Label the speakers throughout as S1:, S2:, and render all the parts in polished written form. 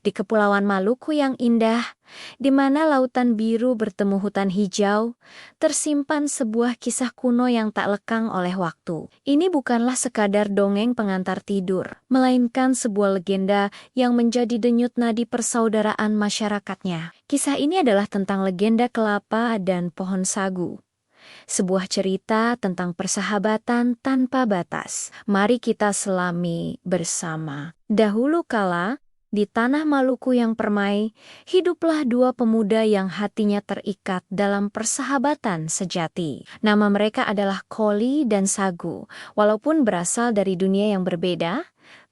S1: Di Kepulauan Maluku yang indah, di mana lautan biru bertemu hutan hijau, tersimpan sebuah kisah kuno yang tak lekang oleh waktu. Ini bukanlah sekadar dongeng pengantar tidur, melainkan sebuah legenda yang menjadi denyut nadi persaudaraan masyarakatnya. Kisah ini adalah tentang legenda kelapa dan pohon sagu. Sebuah cerita tentang persahabatan tanpa batas. Mari kita selami bersama. Dahulu kala, di tanah Maluku yang permai, hiduplah dua pemuda yang hatinya terikat dalam persahabatan sejati. Nama mereka adalah Koli dan Sagu. Walaupun berasal dari dunia yang berbeda,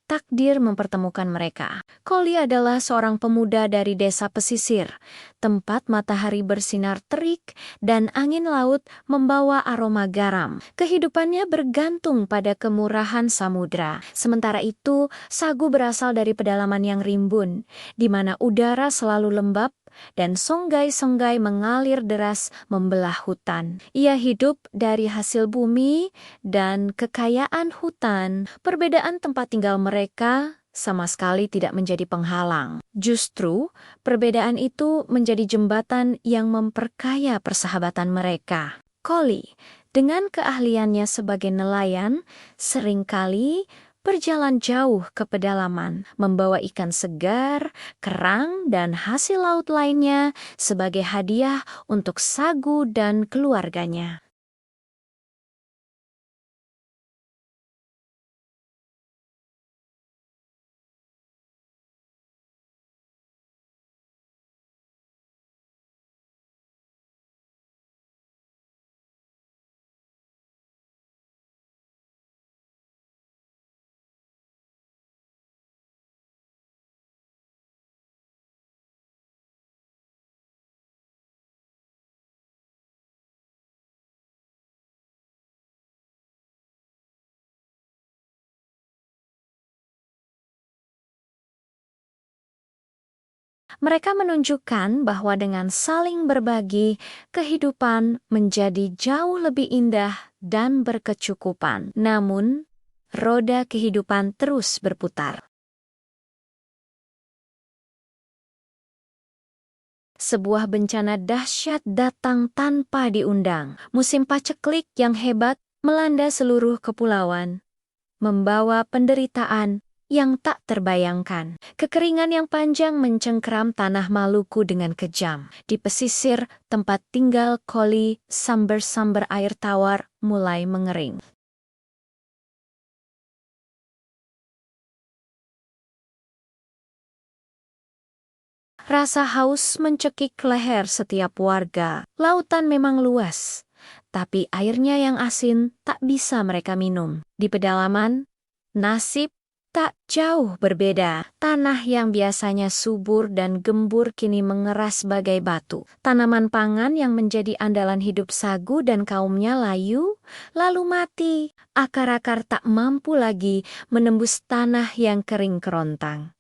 S1: takdir mempertemukan mereka. Koli adalah seorang pemuda dari desa pesisir, tempat matahari bersinar terik dan angin laut membawa aroma garam. Kehidupannya bergantung pada kemurahan samudra. Sementara itu, Sagu berasal dari pedalaman yang rimbun, di mana udara selalu lembab dan songgai-songgai mengalir deras membelah hutan. Ia hidup dari hasil bumi dan kekayaan hutan. Perbedaan tempat tinggal mereka sama sekali tidak menjadi penghalang. Justru, perbedaan itu menjadi jembatan yang memperkaya persahabatan mereka. Koli, dengan keahliannya sebagai nelayan, seringkali berjalan jauh ke pedalaman, membawa ikan segar, kerang, dan hasil laut lainnya sebagai hadiah untuk Sagu dan keluarganya. Mereka menunjukkan bahwa dengan saling berbagi, kehidupan menjadi jauh lebih indah dan berkecukupan. Namun, roda kehidupan terus berputar. Sebuah bencana dahsyat datang tanpa diundang. Musim paceklik yang hebat melanda seluruh kepulauan, membawa penderitaan yang tak terbayangkan. Kekeringan yang panjang mencengkeram tanah Maluku dengan kejam. Di pesisir tempat tinggal Koli, samber-samber air tawar mulai mengering. Rasa haus mencekik leher setiap warga. Lautan memang luas, tapi airnya yang asin tak bisa mereka minum. Di pedalaman, nasib tak jauh berbeda. Tanah yang biasanya subur dan gembur kini mengeras bagai batu. Tanaman pangan yang menjadi andalan hidup Sagu dan kaumnya layu, lalu mati. Akar-akar tak mampu lagi menembus tanah yang kering kerontang.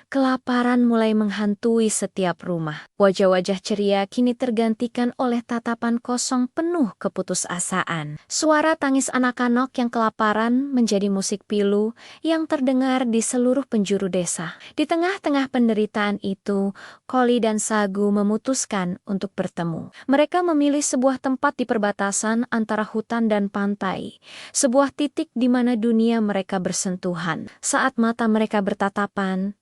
S1: Kelaparan mulai menghantui setiap rumah. Wajah-wajah ceria kini tergantikan oleh tatapan kosong penuh keputusasaan. Suara tangis anak-anak yang kelaparan menjadi musik pilu yang terdengar di seluruh penjuru desa. Di tengah-tengah penderitaan itu, Koli dan Sagu memutuskan untuk bertemu. Mereka memilih sebuah tempat di perbatasan antara hutan dan pantai. Sebuah titik di mana dunia mereka bersentuhan. Saat mata mereka bertatapan,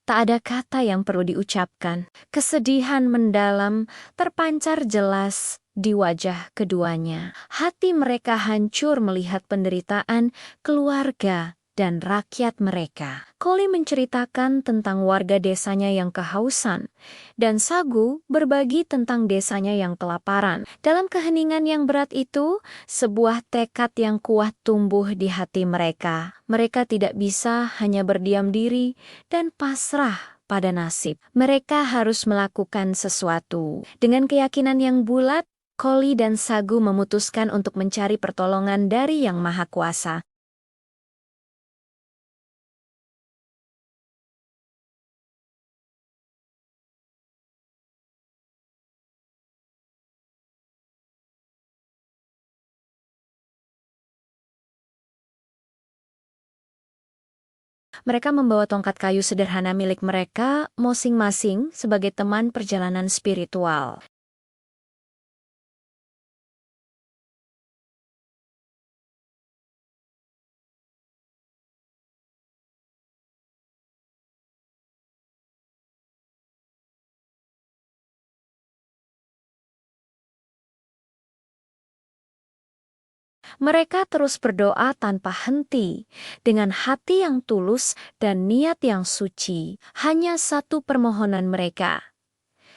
S1: tak ada kata yang perlu diucapkan. Kesedihan mendalam terpancar jelas di wajah keduanya. Hati mereka hancur melihat penderitaan keluarga dan rakyat mereka. Koli menceritakan tentang warga desanya yang kehausan, dan Sagu berbagi tentang desanya yang kelaparan. Dalam keheningan yang berat itu, sebuah tekad yang kuat tumbuh di hati mereka. Mereka tidak bisa hanya berdiam diri dan pasrah pada nasib. Mereka harus melakukan sesuatu. Dengan keyakinan yang bulat, Koli dan Sagu memutuskan untuk mencari pertolongan dari Yang Maha Kuasa. Mereka membawa tongkat kayu sederhana milik mereka masing-masing sebagai teman perjalanan spiritual. Mereka terus berdoa tanpa henti, dengan hati yang tulus dan niat yang suci. Hanya satu permohonan mereka,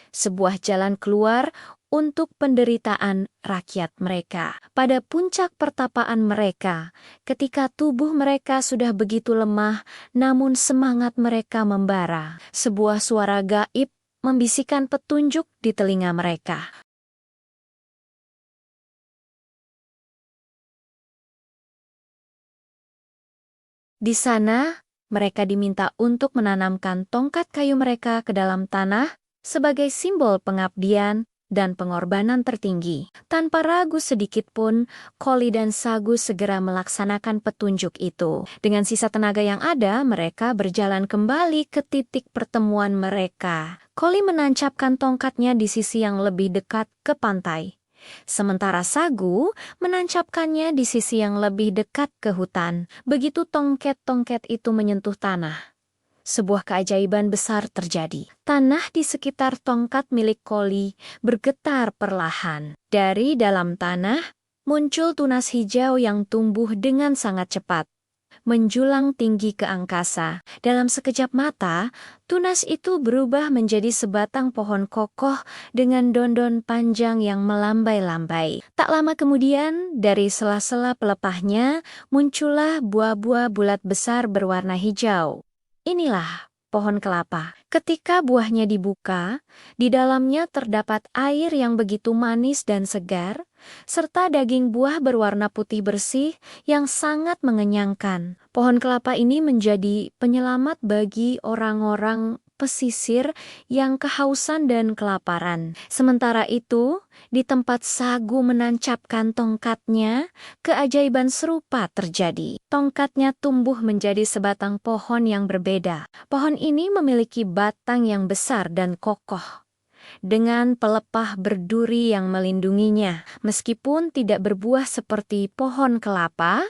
S1: sebuah jalan keluar untuk penderitaan rakyat mereka. Pada puncak pertapaan mereka, ketika tubuh mereka sudah begitu lemah, namun semangat mereka membara, sebuah suara gaib membisikkan petunjuk di telinga mereka. Di sana, mereka diminta untuk menanamkan tongkat kayu mereka ke dalam tanah sebagai simbol pengabdian dan pengorbanan tertinggi. Tanpa ragu sedikit pun, Koli dan Sagu segera melaksanakan petunjuk itu. Dengan sisa tenaga yang ada, mereka berjalan kembali ke titik pertemuan mereka. Koli menancapkan tongkatnya di sisi yang lebih dekat ke pantai, sementara Sagu menancapkannya di sisi yang lebih dekat ke hutan. Begitu tongket-tongket itu menyentuh tanah, sebuah keajaiban besar terjadi. Tanah di sekitar tongkat milik Koli bergetar perlahan. Dari dalam tanah, muncul tunas hijau yang tumbuh dengan sangat cepat, menjulang tinggi ke angkasa. Dalam sekejap mata, tunas itu berubah menjadi sebatang pohon kokoh dengan daun-daun panjang yang melambai-lambai. Tak lama kemudian, dari sela-sela pelepahnya, muncullah buah-buah bulat besar berwarna hijau. Inilah pohon kelapa. Ketika buahnya dibuka, di dalamnya terdapat air yang begitu manis dan segar, serta daging buah berwarna putih bersih yang sangat mengenyangkan. Pohon kelapa ini menjadi penyelamat bagi orang-orang pesisir yang kehausan dan kelaparan. Sementara itu, di tempat Sagu menancapkan tongkatnya, keajaiban serupa terjadi. Tongkatnya tumbuh menjadi sebatang pohon yang berbeda. Pohon ini memiliki batang yang besar dan kokoh, dengan pelepah berduri yang melindunginya. Meskipun tidak berbuah seperti pohon kelapa,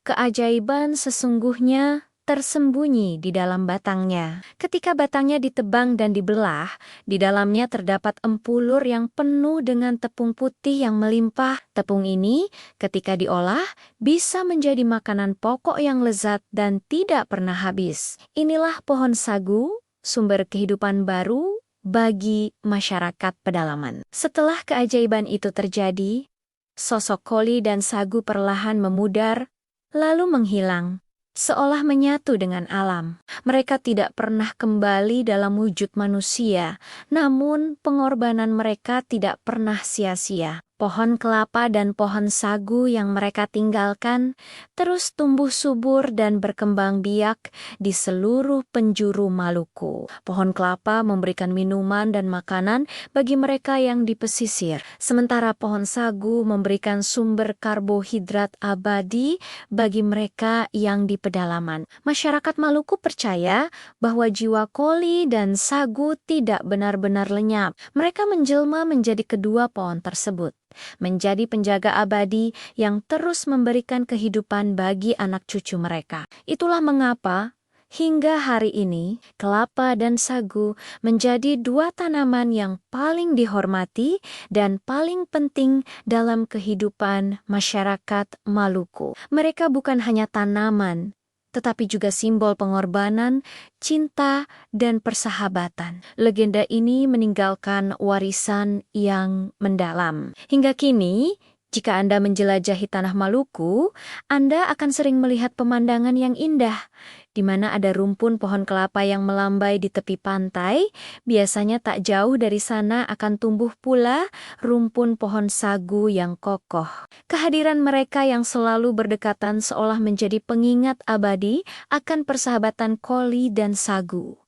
S1: keajaiban sesungguhnya tersembunyi di dalam batangnya. Ketika batangnya ditebang dan dibelah, di dalamnya terdapat empulur yang penuh dengan tepung putih yang melimpah. Tepung ini, ketika diolah, bisa menjadi makanan pokok yang lezat dan tidak pernah habis. Inilah pohon sagu, sumber kehidupan baru bagi masyarakat pedalaman. Setelah keajaiban itu terjadi, sosok Koli dan Sagu perlahan memudar, lalu menghilang, seolah menyatu dengan alam. Mereka tidak pernah kembali dalam wujud manusia, namun pengorbanan mereka tidak pernah sia-sia. Pohon kelapa dan pohon sagu yang mereka tinggalkan terus tumbuh subur dan berkembang biak di seluruh penjuru Maluku. Pohon kelapa memberikan minuman dan makanan bagi mereka yang di pesisir, sementara pohon sagu memberikan sumber karbohidrat abadi bagi mereka yang di pedalaman. Masyarakat Maluku percaya bahwa jiwa Koli dan Sagu tidak benar-benar lenyap. Mereka menjelma menjadi kedua pohon tersebut, menjadi penjaga abadi yang terus memberikan kehidupan bagi anak cucu mereka. Itulah mengapa hingga hari ini kelapa dan sagu menjadi dua tanaman yang paling dihormati dan paling penting dalam kehidupan masyarakat Maluku. Mereka bukan hanya tanaman, tetapi juga simbol pengorbanan, cinta, dan persahabatan. Legenda ini meninggalkan warisan yang mendalam. Hingga kini, jika Anda menjelajahi tanah Maluku, Anda akan sering melihat pemandangan yang indah, di mana ada rumpun pohon kelapa yang melambai di tepi pantai. Biasanya tak jauh dari sana akan tumbuh pula rumpun pohon sagu yang kokoh. Kehadiran mereka yang selalu berdekatan seolah menjadi pengingat abadi akan persahabatan Koli dan Sagu.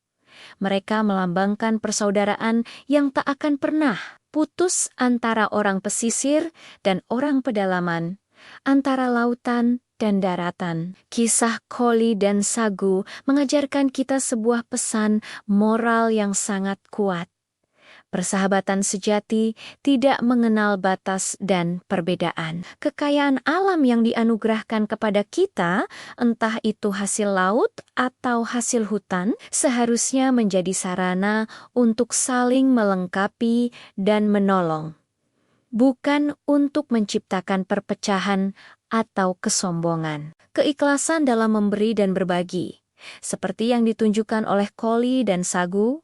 S1: Mereka melambangkan persaudaraan yang tak akan pernah putus antara orang pesisir dan orang pedalaman, antara lautan dan daratan. Kisah Koli dan Sagu mengajarkan kita sebuah pesan moral yang sangat kuat. Persahabatan sejati tidak mengenal batas dan perbedaan. Kekayaan alam yang dianugerahkan kepada kita, entah itu hasil laut atau hasil hutan, seharusnya menjadi sarana untuk saling melengkapi dan menolong, bukan untuk menciptakan perpecahan atau kesombongan. Keikhlasan dalam memberi dan berbagi, seperti yang ditunjukkan oleh Koli dan Sagu,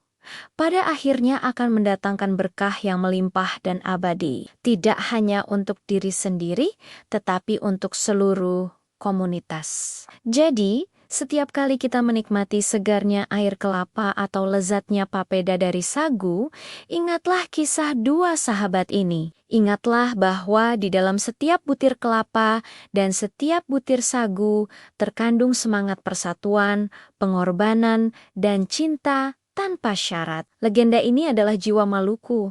S1: pada akhirnya akan mendatangkan berkah yang melimpah dan abadi, tidak hanya untuk diri sendiri, tetapi untuk seluruh komunitas. Jadi, setiap kali kita menikmati segarnya air kelapa atau lezatnya papeda dari sagu, ingatlah kisah dua sahabat ini. Ingatlah bahwa di dalam setiap butir kelapa dan setiap butir sagu terkandung semangat persatuan, pengorbanan, dan cinta tanpa syarat. Legenda ini adalah jiwa Maluku,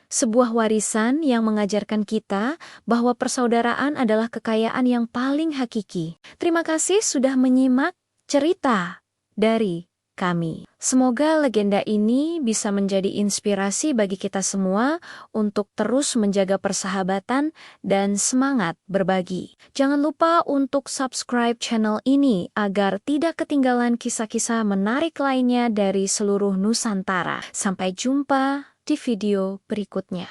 S1: sebuah warisan yang mengajarkan kita bahwa persaudaraan adalah kekayaan yang paling hakiki. Terima kasih sudah menyimak cerita dari kami. Semoga legenda ini bisa menjadi inspirasi bagi kita semua untuk terus menjaga persahabatan dan semangat berbagi. Jangan lupa untuk subscribe channel ini agar tidak ketinggalan kisah-kisah menarik lainnya dari seluruh Nusantara. Sampai jumpa di video berikutnya.